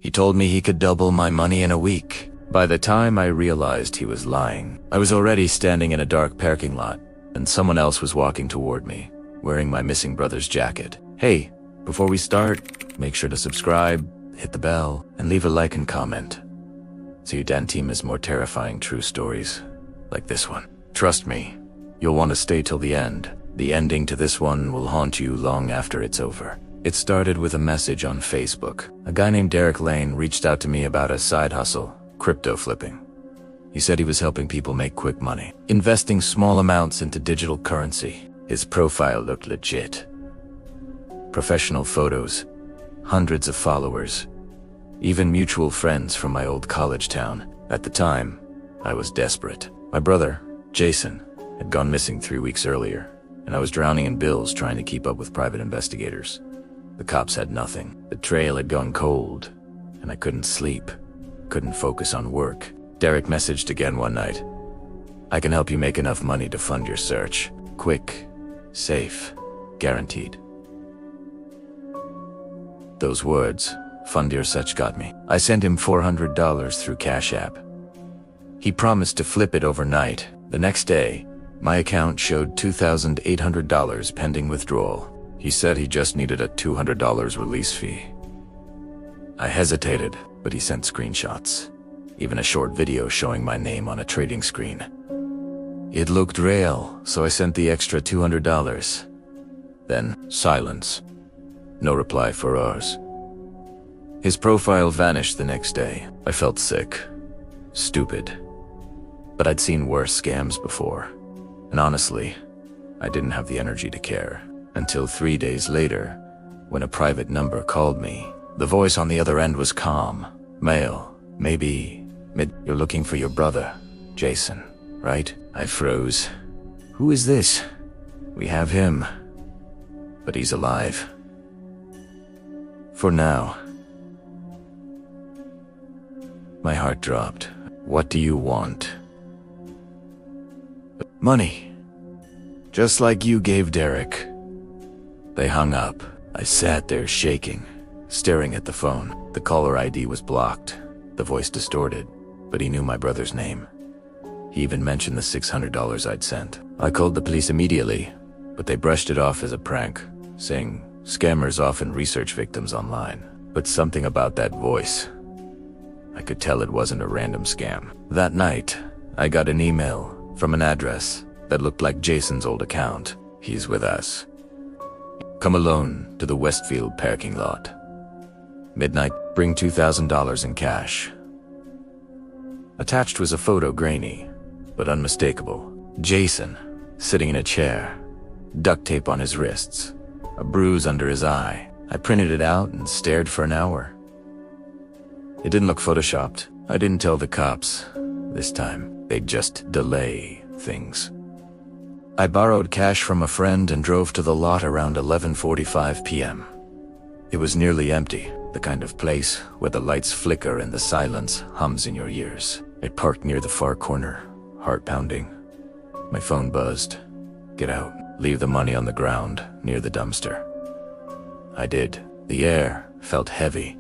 He told me he could double my money in a week. By the time I realized he was lying, I was already standing in a dark parking lot, and someone else was walking toward me, wearing my missing brother's jacket. Hey, before we start, make sure to subscribe, hit the bell, and leave a like and comment, so your Dan team has more terrifying true stories like this one. Trust me, you'll want to stay till the end. The ending to this one will haunt you long after it's over. It started with a message on Facebook. A guy named Derek Lane reached out to me about a side hustle, crypto flipping. He said he was helping people make quick money, investing small amounts into digital currency. His profile looked legit. Professional photos, hundreds of followers, even mutual friends from my old college town. At the time, I was desperate. My brother, Jason, had gone missing 3 weeks earlier, and I was drowning in bills trying to keep up with private investigators. The cops had nothing. The trail had gone cold, and I couldn't sleep, couldn't focus on work. Derek messaged again one night. I can help you make enough money to fund your search. Quick, safe, guaranteed. Those words, fund your search, got me. I sent him $400 through Cash App. He promised to flip it overnight. The next day, my account showed $2,800 pending withdrawal. He said he just needed a $200 release fee. I hesitated, but he sent screenshots, even a short video showing my name on a trading screen. It looked real, so I sent the extra $200. Then, silence. No reply for hours. His profile vanished the next day. I felt sick, stupid, but I'd seen worse scams before. And honestly, I didn't have the energy to care. Until 3 days later, when a private number called me. The voice on the other end was calm. Male, maybe you're looking for your brother, Jason, right? I froze. Who is this? We have him, but he's alive. For now. My heart dropped. What do you want? Money. Just like you gave Derek. They hung up. I sat there shaking, staring at the phone. The caller ID was blocked, the voice distorted, but he knew my brother's name. He even mentioned the $600 I'd sent. I called the police immediately, but they brushed it off as a prank, saying scammers often research victims online. But something about that voice, I could tell it wasn't a random scam. That night, I got an email from an address that looked like Jason's old account. He's with us. Come alone to the Westfield parking lot. Midnight, bring $2,000 in cash. Attached was a photo, grainy, but unmistakable. Jason, sitting in a chair, duct tape on his wrists, a bruise under his eye. I printed it out and stared for an hour. It didn't look photoshopped. I didn't tell the cops. This time, they'd just delay things. I borrowed cash from a friend and drove to the lot around 11:45 p.m. It was nearly empty, the kind of place where the lights flicker and the silence hums in your ears. I parked near the far corner, heart pounding. My phone buzzed. Get out. Leave the money on the ground near the dumpster. I did. The air felt heavy,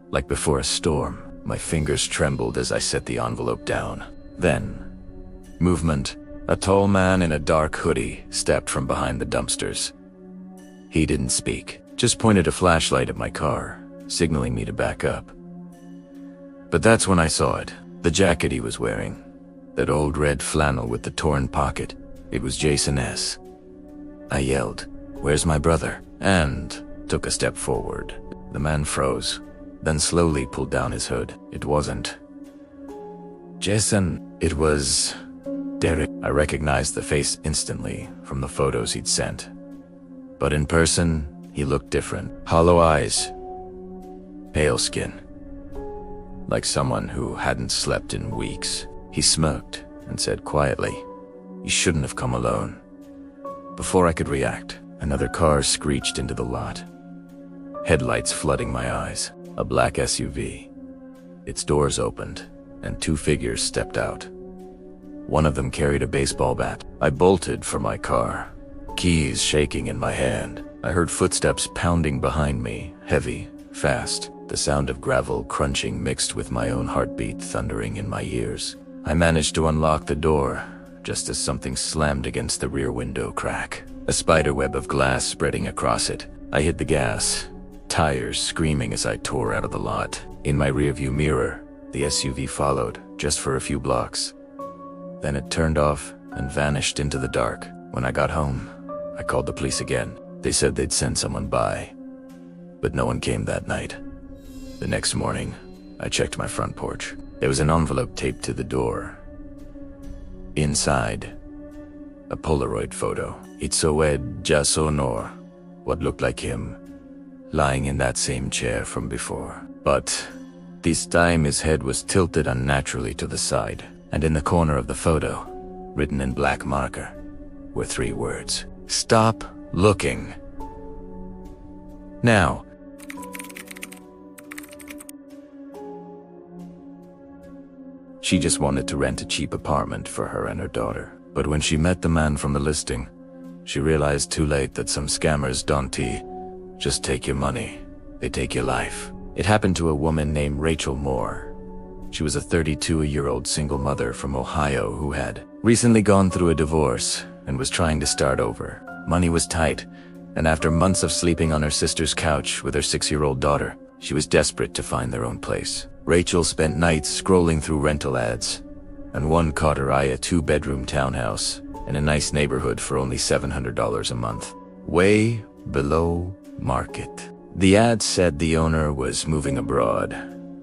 like before a storm. My fingers trembled as I set the envelope down. Then, movement. A tall man in a dark hoodie stepped from behind the dumpsters. He didn't speak, just pointed a flashlight at my car, signaling me to back up. But that's when I saw it. The jacket he was wearing. That old red flannel with the torn pocket. It was Jason S. I yelled, "Where's my brother?" and took a step forward. The man froze, then slowly pulled down his hood. It wasn't Jason. It was Derek. I recognized the face instantly from the photos he'd sent. But in person, he looked different. Hollow eyes, pale skin, like someone who hadn't slept in weeks. He smirked and said quietly, "You shouldn't have come alone." Before I could react, another car screeched into the lot, headlights flooding my eyes. A black SUV. Its doors opened, and two figures stepped out. One of them carried a baseball bat. I bolted for my car, keys shaking in my hand. I heard footsteps pounding behind me, heavy, fast. the sound of gravel crunching mixed with my own heartbeat thundering in my ears. I managed to unlock the door, just as something slammed against the rear window crack, a spiderweb of glass spreading across it. I hit the gas, tires screaming as I tore out of the lot. In my rearview mirror, the SUV followed, just for a few blocks. Then it turned off and vanished into the dark. When I got home, I called the police again. They said they'd send someone by, but no one came that night. The next morning, I checked my front porch. There was an envelope taped to the door. Inside, a Polaroid photo. Itzoed Jasonor, what looked like him, lying in that same chair from before. But this time his head was tilted unnaturally to the side, and in the corner of the photo, written in black marker, were 3 words: "Stop looking." Now, she just wanted to rent a cheap apartment for her and her daughter. But when she met the man from the listing, she realized too late that some scammers don't just take your money, they take your life. It happened to a woman named Rachel Moore. She was a 32-year-old single mother from Ohio who had recently gone through a divorce and was trying to start over. Money was tight, and after months of sleeping on her sister's couch with her 6-year-old daughter, she was desperate to find their own place. Rachel spent nights scrolling through rental ads, and one caught her eye: a 2-bedroom townhouse in a nice neighborhood for only $700 a month. Way below market. The ad said the owner was moving abroad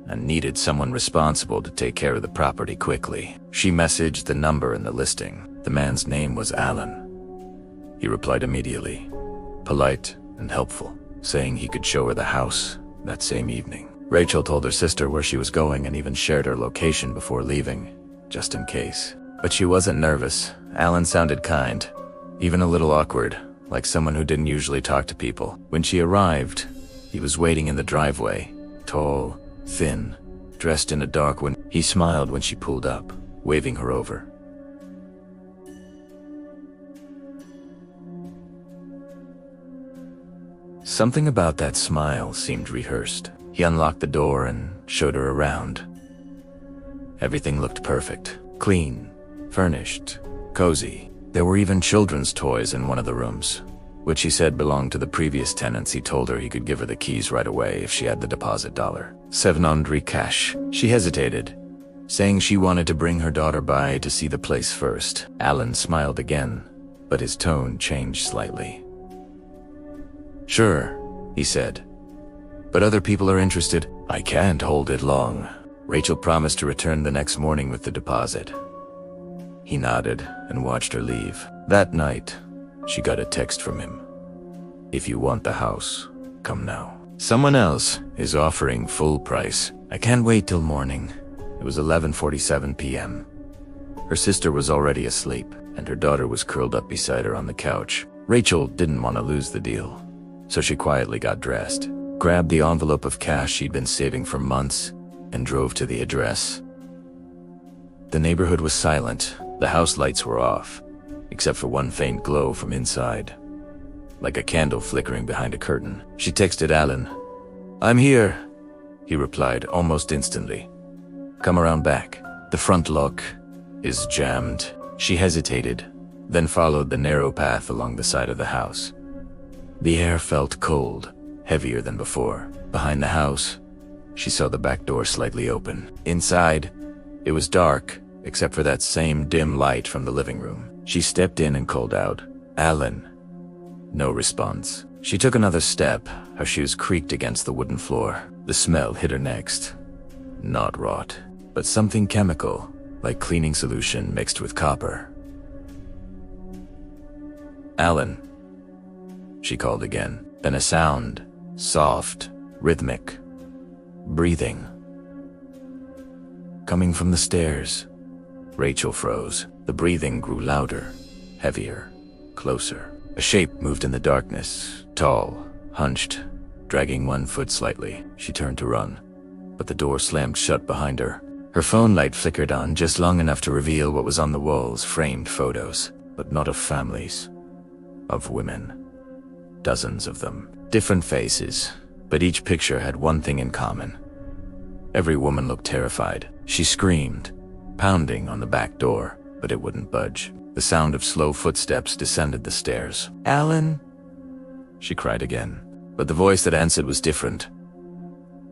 and needed someone responsible to take care of the property quickly. She messaged the number in the listing. The man's name was Alan. He replied immediately, polite and helpful, saying he could show her the house that same evening. Rachel told her sister where she was going and even shared her location before leaving, just in case. But she wasn't nervous. Alan sounded kind, even a little awkward, like someone who didn't usually talk to people. When she arrived, he was waiting in the driveway, tall, thin, dressed in a dark one. He smiled when she pulled up, waving her over. Something about that smile seemed rehearsed. He unlocked the door and showed her around. Everything looked perfect. Clean, furnished, cozy. There were even children's toys in one of the rooms, which he said belonged to the previous tenants. He told her he could give her the keys right away if she had the deposit $700 cash. She hesitated, saying she wanted to bring her daughter by to see the place first. Alan smiled again, but his tone changed slightly. "Sure," he said, "but other people are interested. I can't hold it long." Rachel promised to return the next morning with the deposit. He nodded and watched her leave. That night, she got a text from him. "If you want the house, come now. Someone else is offering full price. I can't wait till morning." It was 11:47 p.m. Her sister was already asleep, and her daughter was curled up beside her on the couch. Rachel didn't want to lose the deal, so she quietly got dressed, grabbed the envelope of cash she'd been saving for months, and drove to the address. The neighborhood was silent. The house lights were off, except for one faint glow from inside, like a candle flickering behind a curtain. She texted Alan. "I'm here," he replied almost instantly. "Come around back. The front lock is jammed." She hesitated, then followed the narrow path along the side of the house. The air felt cold, heavier than before. Behind the house, she saw the back door slightly open. Inside, it was dark, except for that same dim light from the living room. She stepped in and called out, "Alan." No response. She took another step. Her shoes creaked against the wooden floor. The smell hit her next. Not rot, but something chemical, like cleaning solution mixed with copper. "Alan," she called again. Then a sound, soft, rhythmic, breathing, coming from the stairs. Rachel froze. The breathing grew louder, heavier, closer. A shape moved in the darkness, tall, hunched, dragging one foot slightly. She turned to run, but the door slammed shut behind her. Her phone light flickered on just long enough to reveal what was on the walls: framed photos, but not of families, of women. Dozens of them. Different faces, but each picture had one thing in common. Every woman looked terrified. She screamed, pounding on the back door, but it wouldn't budge. The sound of slow footsteps descended the stairs. "Alan?" she cried again, but the voice that answered was different.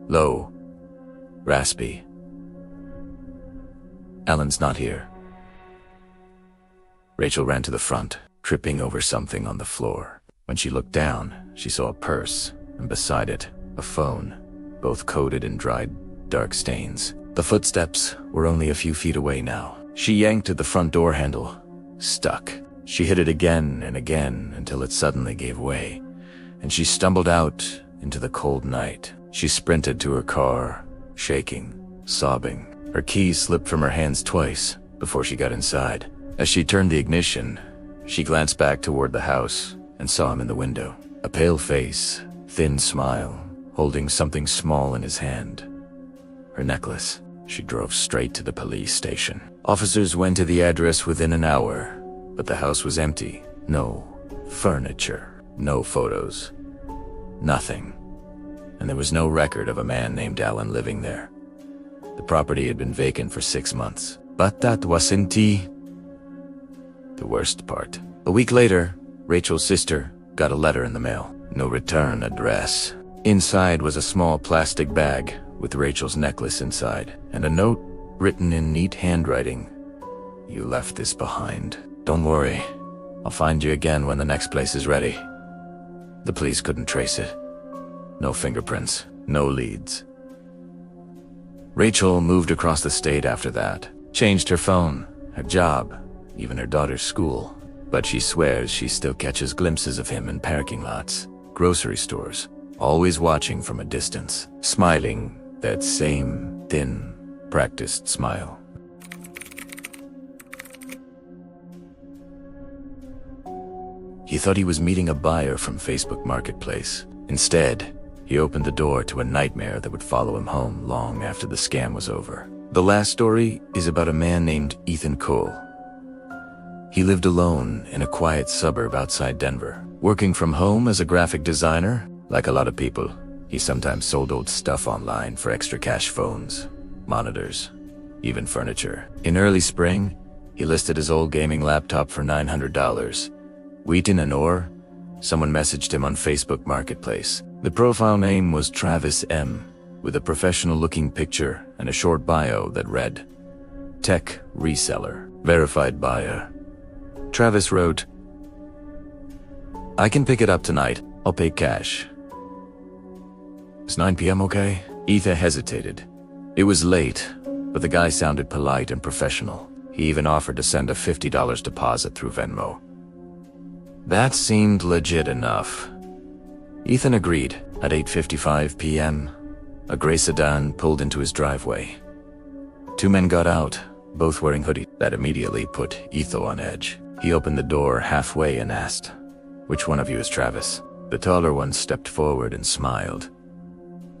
Low, raspy. "Alan's not here." Rachel ran to the front, tripping over something on the floor. When she looked down, she saw a purse, and beside it, a phone, both coated in dried, dark stains. The footsteps were only a few feet away now. She yanked at the front door handle. Stuck. She hit it again and again until it suddenly gave way, and she stumbled out into the cold night. She sprinted to her car, shaking, sobbing. Her keys slipped from her hands twice before she got inside. As she turned the ignition, she glanced back toward the house and saw him in the window. A pale face, thin smile, holding something small in his hand. Her necklace. She drove straight to the police station. Officers went to the address within an hour, but the house was empty. No furniture, no photos, nothing. And there was no record of a man named Alan living there. The property had been vacant for 6 months. But that wasn't the worst part. A week later, Rachel's sister got a letter in the mail. No return address. Inside was a small plastic bag with Rachel's necklace inside, and a note written in neat handwriting. "You left this behind. Don't worry. I'll find you again when the next place is ready." The police couldn't trace it. No fingerprints, no leads. Rachel moved across the state after that, changed her phone, her job, even her daughter's school. But she swears she still catches glimpses of him in parking lots, grocery stores, always watching from a distance, smiling that same thin, practiced smile. He thought he was meeting a buyer from Facebook Marketplace. Instead, he opened the door to a nightmare that would follow him home long after the scam was over. The last story is about a man named Ethan Cole. He lived alone in a quiet suburb outside Denver. Working from home as a graphic designer, like a lot of people, he sometimes sold old stuff online for extra cash: phones, monitors, even furniture. In early spring, he listed his old gaming laptop for $900. Wheaton and Orr, someone messaged him on Facebook Marketplace. The profile name was Travis M., with a professional-looking picture and a short bio that read, "Tech reseller, verified buyer." Travis wrote, "I can pick it up tonight. I'll pay cash." "Is 9 p.m. okay?" Ethan hesitated. It was late, but the guy sounded polite and professional. He even offered to send a $50 deposit through Venmo. That seemed legit enough. Ethan agreed. At 8:55 p.m., a gray sedan pulled into his driveway. Two men got out, both wearing hoodies. That immediately put Ethan on edge. He opened the door halfway and asked, "Which one of you is Travis?" The taller one stepped forward and smiled.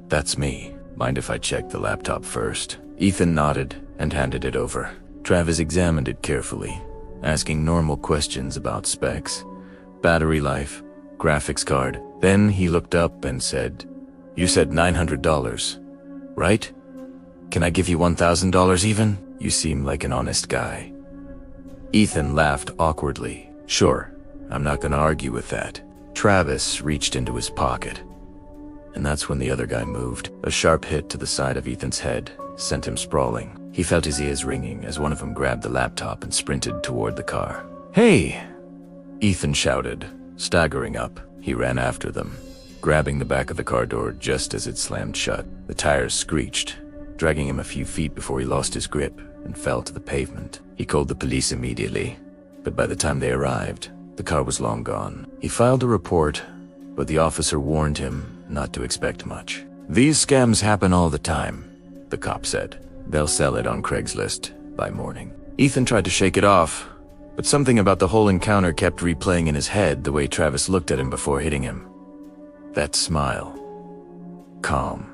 "That's me. Mind if I check the laptop first?" Ethan nodded and handed it over. Travis examined it carefully, asking normal questions about specs, battery life, graphics card. Then he looked up and said, "You said $900, right? Can I give you $1,000 even? You seem like an honest guy." Ethan laughed awkwardly. "Sure, I'm not gonna argue with that." Travis reached into his pocket, and that's when the other guy moved. A sharp hit to the side of Ethan's head sent him sprawling. He felt his ears ringing as one of them grabbed the laptop and sprinted toward the car. "Hey!" Ethan shouted, staggering up. He ran after them, grabbing the back of the car door just as it slammed shut. The tires screeched, dragging him a few feet before he lost his grip and fell to the pavement. He called the police immediately, but by the time they arrived, the car was long gone. He filed a report, but the officer warned him not to expect much. "These scams happen all the time," the cop said. "They'll sell it on Craigslist by morning." Ethan tried to shake it off, but something about the whole encounter kept replaying in his head the way Travis looked at him before hitting him. That smile. Calm.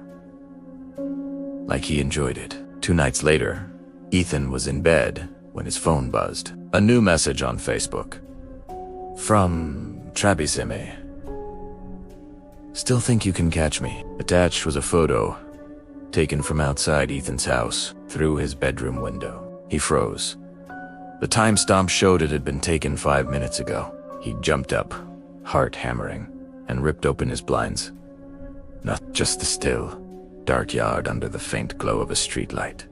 Like he enjoyed it. 2 nights later, Ethan was in bed when his phone buzzed. A new message on Facebook. From Travis M. Still think you can catch me. Attached was a photo taken from outside Ethan's house through his bedroom window. He froze. The timestamp showed it had been taken 5 minutes ago. He jumped up, heart hammering, and ripped open his blinds. Not just the still, dark yard under the faint glow of a streetlight.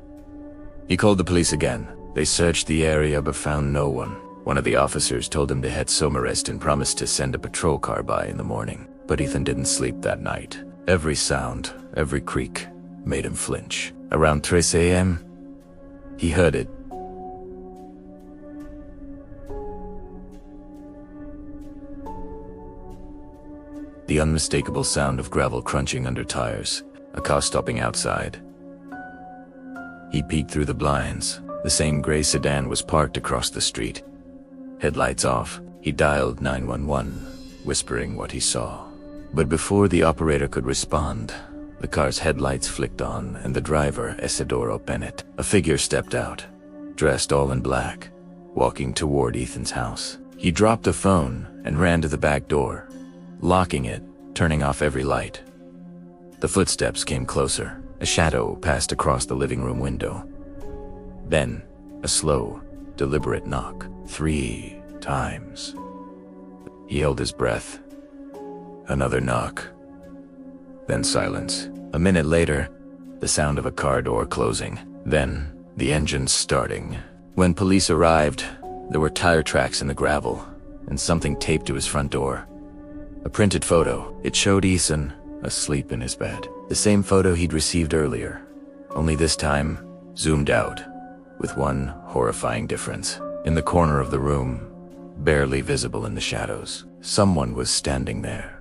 He called the police again. They searched the area but found no one. One of the officers told him to head Somerest and promised to send a patrol car by in the morning. But Ethan didn't sleep that night. Every sound, every creak, made him flinch. Around 3 a.m., he heard it. The unmistakable sound of gravel crunching under tires, a car stopping outside. He peeked through the blinds. The same gray sedan was parked across the street. Headlights off, he dialed 911, whispering what he saw. But before the operator could respond, the car's headlights flicked on and the driver, Isidoro Bennett, a figure stepped out, dressed all in black, walking toward Ethan's house. He dropped the phone and ran to the back door, locking it, turning off every light. The footsteps came closer. A shadow passed across the living room window. Then, a slow, deliberate knock, 3 times. He held his breath. Another knock. Then silence. A minute later, the sound of a car door closing. Then, the engine starting. When police arrived, there were tire tracks in the gravel, and something taped to his front door. A printed photo. It showed Ethan asleep in his bed. The same photo he'd received earlier, only this time zoomed out, with one horrifying difference. In the corner of the room, barely visible in the shadows, someone was standing there.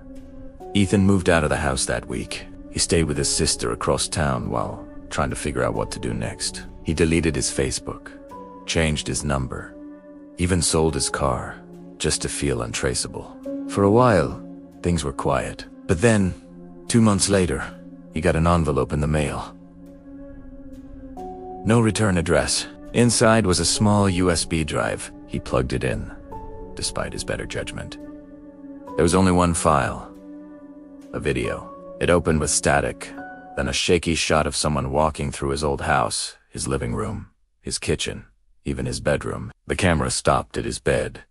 Ethan moved out of the house that week. He stayed with his sister across town while trying to figure out what to do next. He deleted his Facebook, changed his number, even sold his car, just to feel untraceable. For a while, things were quiet. But then, 2 months later, he got an envelope in the mail. No return address. Inside was a small USB drive. He plugged it in, despite his better judgment. There was only one file. A video. It opened with static, then a shaky shot of someone walking through his old house, his living room, his kitchen, even his bedroom. The camera stopped at his bed.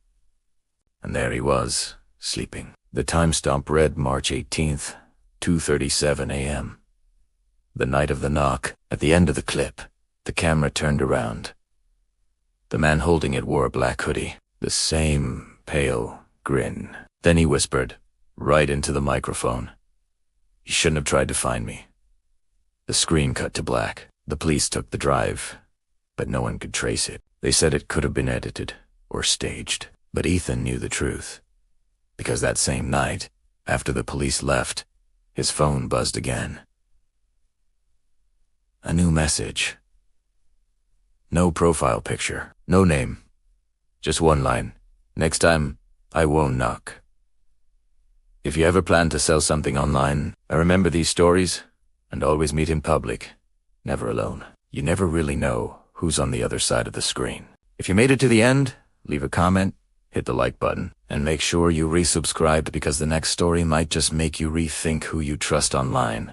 And there he was, sleeping. The timestamp read March 18th, 2:37 a.m. The night of the knock. At the end of the clip, the camera turned around. The man holding it wore a black hoodie, the same pale grin. Then he whispered, right into the microphone, "You shouldn't have tried to find me." The screen cut to black. The police took the drive, but no one could trace it. They said it could have been edited or staged. But Ethan knew the truth, because that same night, after the police left, his phone buzzed again. A new message. No profile picture, no name. Just one line. "Next time, I won't knock." If you ever plan to sell something online, remember these stories, and always meet in public, never alone. You never really know who's on the other side of the screen. If you made it to the end, leave a comment, hit the like button, and make sure you resubscribed, because the next story might just make you rethink who you trust online.